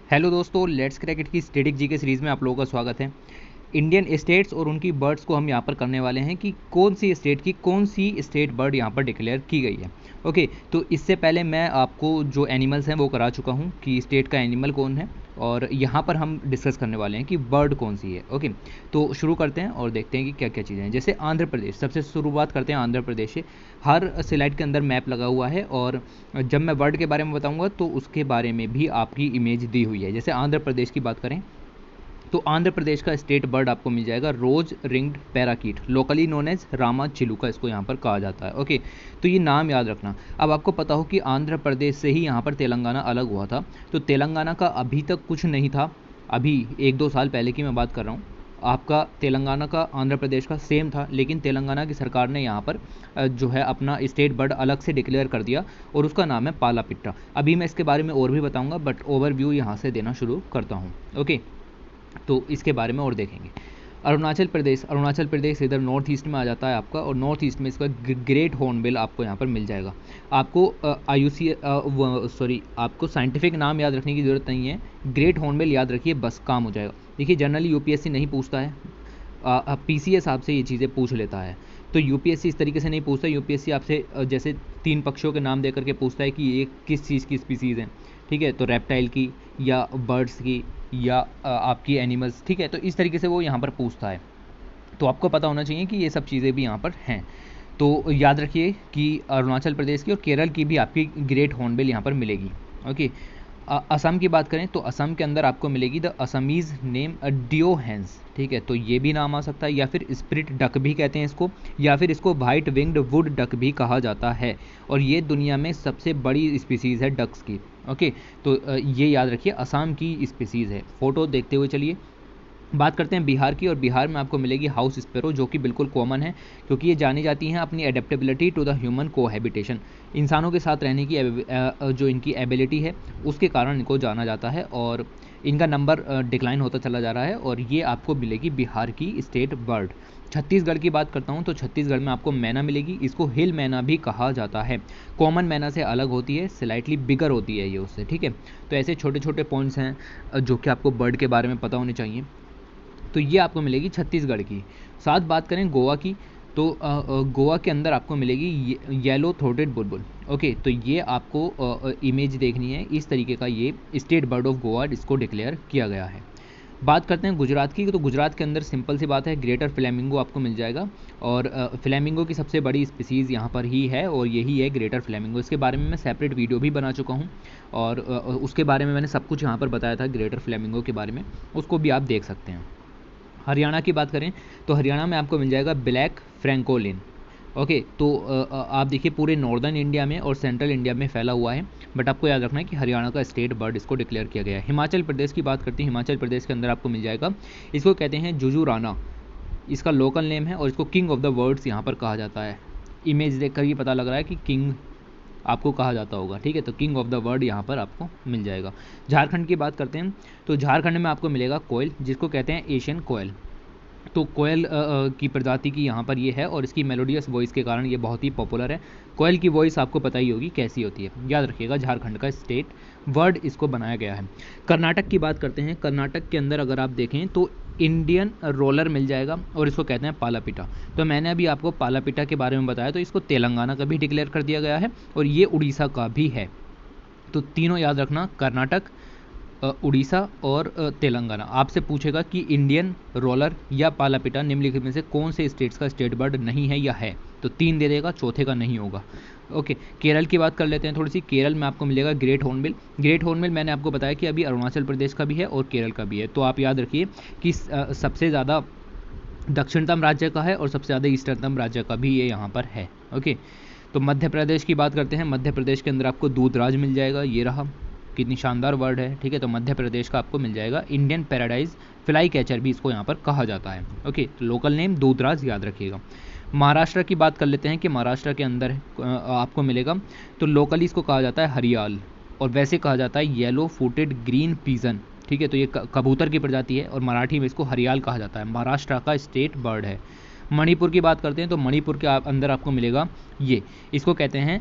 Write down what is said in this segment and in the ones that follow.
Hello दोस्तों, let's cricket की static G के सीरीज़ में आप लोगों का स्वागत है। इंडियन स्टेट्स और उनकी बर्ड्स को हम यहाँ पर करने वाले हैं कि कौन सी स्टेट की कौन सी स्टेट बर्ड यहाँ पर डिक्लेयर की गई है। ओके, तो इससे पहले मैं आपको जो एनिमल्स हैं वो करा चुका हूँ कि स्टेट का एनिमल कौन है, और यहाँ पर हम डिस्कस करने वाले हैं कि बर्ड कौन सी है। ओके, तो शुरू करते हैं और देखते हैं कि क्या क्या चीज़ें हैं। जैसे आंध्र प्रदेश, सबसे शुरुआत करते हैं आंध्र प्रदेश से। हर स्लाइड के अंदर मैप लगा हुआ है, और जब मैं वर्ड के बारे में बताऊंगा तो उसके बारे में भी आपकी इमेज दी हुई है। जैसे आंध्र प्रदेश की बात करें तो आंध्र प्रदेश का स्टेट बर्ड आपको मिल जाएगा rose ringed parakeet, locally known as Rama Chiluka, इसको यहाँ पर कहा जाता है। ओके, तो ये नाम याद रखना। अब आपको पता हो कि आंध्र प्रदेश से ही यहाँ पर तेलंगाना अलग हुआ था, तो तेलंगाना का अभी तक कुछ नहीं था। अभी 1-2 साल पहले की मैं बात कर रहा हूँ। आपका तेलंगाना का आंध्र प्रदेश का सेम था, लेकिन तेलंगाना की सरकार ने यहाँ पर जो है अपना स्टेट बर्ड अलग से डिक्लेयर कर दिया, और उसका नाम है पाला पिट्टा। अभी मैं इसके बारे में और भी बताऊंगा, बट ओवरव्यू यहाँ से देना शुरू करता हूँ। ओके, तो इसके बारे में और देखेंगे। अरुणाचल प्रदेश इधर नॉर्थ ईस्ट में आ जाता है आपका, और नॉर्थ ईस्ट में इसका ग्रेट हॉर्नबिल आपको यहाँ पर मिल जाएगा। आपको आपको साइंटिफिक नाम याद रखने की ज़रूरत नहीं है, ग्रेट हॉर्नबिल याद रखिए बस, काम हो जाएगा। देखिए, जनरली यूपीएससी नहीं पूछता है, पीसीएस आपसे ये चीज़ें पूछ लेता है। तो यूपीएससी इस तरीके से नहीं पूछता। यूपीएससी आपसे जैसे 3 पक्षियों के नाम दे करके पूछता है कि ये किस चीज़ की स्पीसीज़ है, ठीक है, तो रेप्टाइल की या बर्ड्स की या आपकी एनिमल्स, ठीक है, तो इस तरीके से वो यहाँ पर पूछता है। तो आपको पता होना चाहिए कि ये सब चीज़ें भी यहाँ पर हैं। तो याद रखिए कि अरुणाचल प्रदेश की और केरल की भी आपकी ग्रेट हॉर्नबिल यहाँ पर मिलेगी। ओके, असम की बात करें तो असम के अंदर आपको मिलेगी द असमीज़ नेम डियो हैंस, ठीक है, तो ये भी नाम आ सकता है, या फिर स्प्रिट डक भी कहते हैं इसको, या फिर इसको वाइट विंग्ड वुड डक भी कहा जाता है, और ये दुनिया में सबसे बड़ी स्पीसीज़ है डक्स की। ओके, तो ये याद रखिए असम की स्पीसीज़ है। फ़ोटो देखते हुए चलिए। बात करते हैं बिहार की, और बिहार में आपको मिलेगी हाउस स्पैरो, जो कि बिल्कुल कॉमन है, क्योंकि ये जानी जाती हैं अपनी adaptability to the human cohabitation. इंसानों के साथ रहने की जो इनकी एबिलिटी है उसके कारण इनको जाना जाता है, और इनका नंबर डिक्लाइन होता चला जा रहा है, और ये आपको मिलेगी बिहार की स्टेट बर्ड। छत्तीसगढ़ की बात करता हूँ तो छत्तीसगढ़ में आपको मैना मिलेगी, इसको हिल मैना भी कहा जाता है। कॉमन मैना से अलग होती है, स्लाइटली बिगर होती है ये उससे, ठीक है। तो ऐसे छोटे छोटे पॉइंट्स हैं जो कि आपको बर्ड के बारे में पता होने चाहिए। तो ये आपको मिलेगी छत्तीसगढ़ की। साथ बात करें गोवा की, तो गोवा के अंदर आपको मिलेगी येलो थ्रोटेड बुलबुल। ओके, तो ये आपको इमेज देखनी है, इस तरीके का ये स्टेट बर्ड ऑफ गोवा इसको डिक्लेयर किया गया है। बात करते हैं गुजरात की, तो गुजरात के अंदर सिंपल सी बात है, ग्रेटर फ्लैमिंगो आपको मिल जाएगा, और फ्लैमिंगो की सबसे बड़ी स्पीसीज़ यहाँ पर ही है, और यही है ग्रेटर फ्लैमिंगो। इसके बारे में मैं सेपरेट वीडियो भी बना चुका हूँ, और उसके बारे में मैंने सब कुछ यहाँ पर बताया था ग्रेटर फ्लैमिंगो के बारे में, उसको भी आप देख सकते हैं। हरियाणा की बात करें तो हरियाणा में आपको मिल जाएगा ब्लैक फ्रैंकोलिन। ओके, तो आप देखिए पूरे नॉर्दर्न इंडिया में और सेंट्रल इंडिया में फैला हुआ है, बट आपको याद रखना है कि हरियाणा का स्टेट बर्ड इसको डिक्लेयर किया गया है। हिमाचल प्रदेश की बात करते हैं, हिमाचल प्रदेश के अंदर आपको मिल जाएगा, इसको कहते हैं जुजुराना, इसका लोकल नेम है, और इसको किंग ऑफ द वर्ड्स यहाँ पर कहा जाता है। इमेज देख कर ही पता लग रहा है कि किंग आपको कहा जाता होगा, ठीक है, तो किंग ऑफ द वर्ड यहाँ पर आपको मिल जाएगा। झारखंड की बात करते हैं तो झारखंड में आपको मिलेगा कोयल, जिसको कहते हैं एशियन कोयल। तो कोयल की प्रजाति की यहाँ पर ये है, और इसकी मेलोडियस वॉइस के कारण ये बहुत ही पॉपुलर है। कोयल की वॉइस आपको पता ही होगी कैसी होती है, याद रखिएगा, झारखंड का स्टेट वर्ड इसको बनाया गया है। कर्नाटक की बात करते हैं, कर्नाटक के अंदर अगर आप देखें तो इंडियन रोलर मिल जाएगा, और इसको कहते हैं पालापिटा। तो मैंने अभी आपको पालापिटा के बारे में बताया, तो इसको तेलंगाना का भी डिक्लेयर कर दिया गया है, और ये उड़ीसा का भी है। तो तीनों याद रखना, कर्नाटक, उड़ीसा और तेलंगाना। आपसे पूछेगा कि इंडियन रोलर या पालापिटा निम्नलिखित में से कौन से स्टेट्स का स्टेट बर्ड नहीं है या है, तो 3 दे देगा, चौथे का नहीं होगा। ओके, केरल की बात कर लेते हैं थोड़ी सी। केरल में आपको मिलेगा ग्रेट हॉर्नबिल। ग्रेट हॉर्नबिल मैंने आपको बताया कि अभी अरुणाचल प्रदेश का भी है और केरल का भी है, तो आप याद रखिए कि सबसे ज़्यादा दक्षिणतम राज्य का है और सबसे ज़्यादा ईस्टर्नतम राज्य का भी ये यहाँ पर है। ओके, तो मध्य प्रदेश की बात करते हैं। मध्य प्रदेश के अंदर आपको दूधराज मिल जाएगा, ये रहा, कितनी शानदार वर्ड है, ठीक है, तो मध्य प्रदेश का आपको मिल जाएगा इंडियन पैराडाइज फ्लाई कैचर भी इसको यहाँ पर कहा जाता है। ओके, तो लोकल नेम दूधराज याद रखिएगा। महाराष्ट्र की बात कर लेते हैं कि महाराष्ट्र के अंदर आपको मिलेगा, तो लोकली इसको कहा जाता है हरियाल, और वैसे कहा जाता है येलो फूटेड ग्रीन पीजन, ठीक है, तो ये कबूतर की प्रजाति है, और मराठी में इसको हरियाल कहा जाता है। महाराष्ट्र का स्टेट बर्ड है। मणिपुर की बात करते हैं तो मणिपुर के अंदर आपको मिलेगा ये, इसको कहते हैं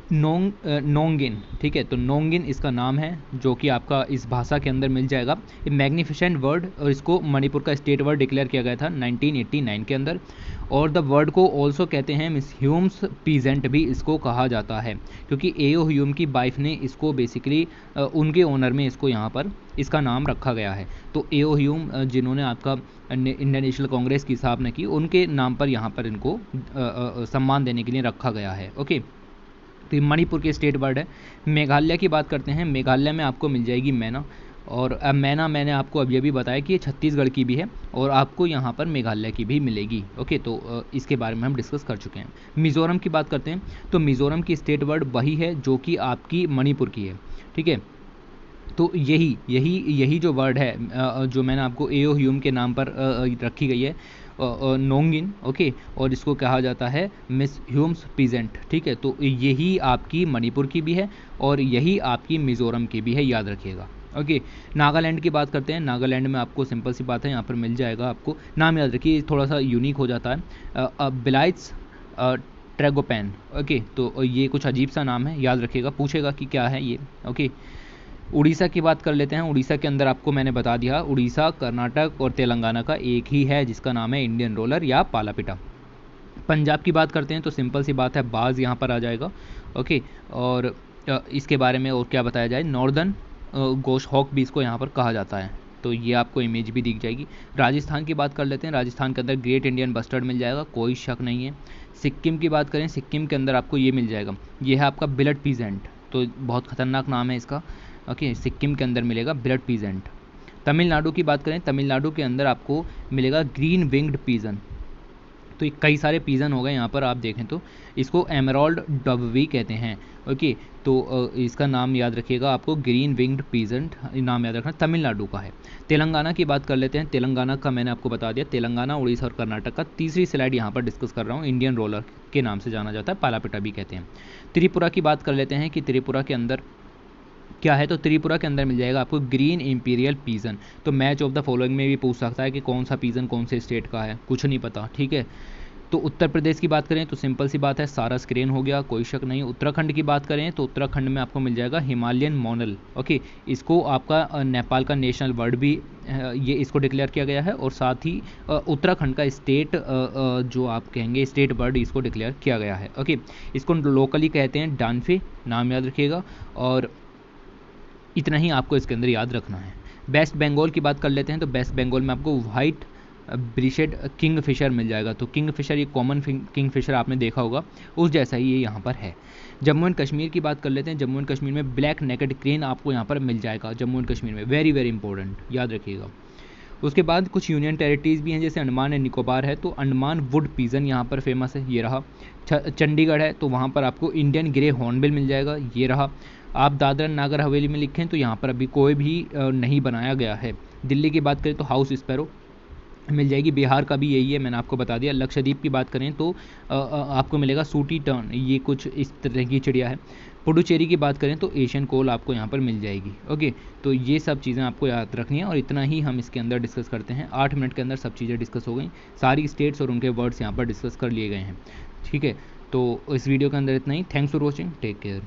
नोंगिन, ठीक है। तो नोंगिन इसका नाम है, जो कि आपका इस भाषा के अंदर मिल जाएगा। ये मैग्निफिसेंट वर्ड, और इसको मणिपुर का स्टेट वर्ड डिक्लेयर किया गया था 1989 के अंदर। और द वर्ड को ऑल्सो कहते हैं मिस ह्यूम्स पीजेंट भी इसको कहा जाता है, क्योंकि एओ ह्यूम की वाइफ ने इसको बेसिकली उनके ऑनर में इसको यहाँ पर इसका नाम रखा गया है। तो एओ ह्यूम जिन्होंने आपका इंडियन नेशनल कांग्रेस की स्थापना की, उनके नाम पर यहाँ पर इनको सम्मान देने के लिए रखा गया है। ओके, तो ये मणिपुर के स्टेट वर्ड है। मेघालय की बात करते हैं। मेघालय में आपको मिल जाएगी मैना, और मैना मैंने आपको अभी अभी बताया कि ये छत्तीसगढ़ की भी है, और आपको यहाँ पर मेघालय की भी मिलेगी। ओके, तो इसके बारे में हम डिस्कस कर चुके हैं। मिज़ोरम की बात करते हैं, तो मिज़ोरम की स्टेट वर्ड वही है जो कि आपकी मणिपुर की है, ठीक है। तो यही जो वर्ड है जो मैंने आपको एओ ह्यूम के नाम पर रखी गई है, नोंगिन, ओके, और इसको कहा जाता है मिस ह्यूम्स पीजेंट, ठीक है। तो यही आपकी मणिपुर की भी है और यही आपकी मिज़ोरम की भी है, याद रखिएगा। ओके, नागालैंड की बात करते हैं। नागालैंड में आपको सिंपल सी बात है, यहाँ पर मिल जाएगा आपको, नाम याद रखिए, थोड़ा सा यूनिक हो जाता है, बिलाइट्स ट्रेगोपैन। ओके, तो ये कुछ अजीब सा नाम है, याद रखिएगा, पूछेगा कि क्या है ये। ओके, उड़ीसा की बात कर लेते हैं। उड़ीसा के अंदर आपको मैंने बता दिया, उड़ीसा कर्नाटक और तेलंगाना का एक ही है, जिसका नाम है इंडियन रोलर या पालापिटा। पंजाब की बात करते हैं, तो सिंपल सी बात है, बाज यहाँ पर आ जाएगा। ओके, और इसके बारे में और क्या बताया जाए, नॉर्दर्न गोश हॉक भी इसको यहाँ पर कहा जाता है। तो ये आपको इमेज भी दिख जाएगी। राजस्थान की बात कर लेते हैं। राजस्थान के अंदर ग्रेट इंडियन बस्टर्ड मिल जाएगा, कोई शक नहीं है। सिक्किम की बात करें, सिक्किम के अंदर आपको ये मिल जाएगा, ये है आपका बिलट पीजेंट, तो बहुत खतरनाक नाम है इसका। ओके, सिक्किम के अंदर मिलेगा बिलट पीजेंट। तमिलनाडु की बात करें, तमिलनाडु के अंदर आपको मिलेगा ग्रीन विंग्ड पीजन। तो ये कई सारे पीजन हो गए यहाँ पर, आप देखें तो इसको एमराल्ड डबवी कहते हैं। ओके, तो इसका नाम याद रखिएगा, आपको ग्रीन विंग्ड पीजेंट नाम याद रखना, तमिलनाडु का है। तेलंगाना की बात कर लेते हैं। तेलंगाना का मैंने आपको बता दिया, तेलंगाना, उड़ीसा और कर्नाटक का। तीसरी स्लाइड यहाँ पर डिस्कस कर रहा हूँ, इंडियन रोलर के नाम से जाना जाता है, पालापिटा भी कहते हैं। त्रिपुरा की बात कर लेते हैं कि त्रिपुरा के अंदर क्या है, तो त्रिपुरा के अंदर मिल जाएगा आपको ग्रीन इंपीरियल पीजन। तो मैच ऑफ द फॉलोइंग में भी पूछ सकता है कि कौन सा पीजन कौन से स्टेट का है, कुछ नहीं पता, ठीक है। तो उत्तर प्रदेश की बात करें तो सिंपल सी बात है, सारा स्क्रीन हो गया, कोई शक नहीं। उत्तराखंड की बात करें तो उत्तराखंड में आपको मिल जाएगा हिमालयन मोनल। ओके, इसको आपका नेपाल का नेशनल वर्ड भी ये इसको डिक्लेयर किया गया है, और साथ ही उत्तराखंड का स्टेट जो आप कहेंगे स्टेट वर्ड, इसको डिक्लेयर किया गया है। ओके, इसको लोकली कहते हैं डानफे, नाम याद रखिएगा, और इतना ही आपको इसके अंदर याद रखना है। वेस्ट बंगाल की बात कर लेते हैं, तो वेस्ट बंगाल में आपको वाइट ब्रिशेड किंग फिशर मिल जाएगा। तो किंग फिशर, ये कॉमन किंग फिशर आपने देखा होगा, उस जैसा ही ये यहाँ पर है। जम्मू एंड कश्मीर की बात कर लेते हैं। जम्मू एंड कश्मीर में ब्लैक नेकेड क्रेन आपको यहाँ पर मिल जाएगा, जम्मू एंड कश्मीर में, वेरी वेरी इंपॉर्टेंट, याद रखिएगा। उसके बाद कुछ यूनियन टेरिटरीज भी हैं, जैसे अंडमान एंड निकोबार है, तो अंडमान वुड पीजन यहाँ पर फेमस है, ये रहा। चंडीगढ़ है, तो वहाँ पर आपको इंडियन ग्रे हॉर्नबिल मिल जाएगा, ये रहा। आप दादरा नागर हवेली में लिखें तो यहाँ पर अभी कोई भी नहीं बनाया गया है। दिल्ली की बात करें तो हाउस स्पैरो मिल जाएगी, बिहार का भी यही है, मैंने आपको बता दिया। लक्षद्वीप की बात करें तो आपको मिलेगा सूटी टर्न, ये कुछ इस तरह की चिड़िया है। पुडुचेरी की बात करें तो एशियन कोल आपको यहाँ पर मिल जाएगी। ओके, तो ये सब चीज़ें आपको याद रखनी है, और इतना ही हम इसके अंदर डिस्कस करते हैं। 8 मिनट के अंदर सब चीज़ें डिस्कस हो गई, सारी स्टेट्स और उनके वर्ड्स यहाँ पर डिस्कस कर लिए गए हैं, ठीक है। तो इस वीडियो के अंदर इतना ही। Thanks for watching, take care.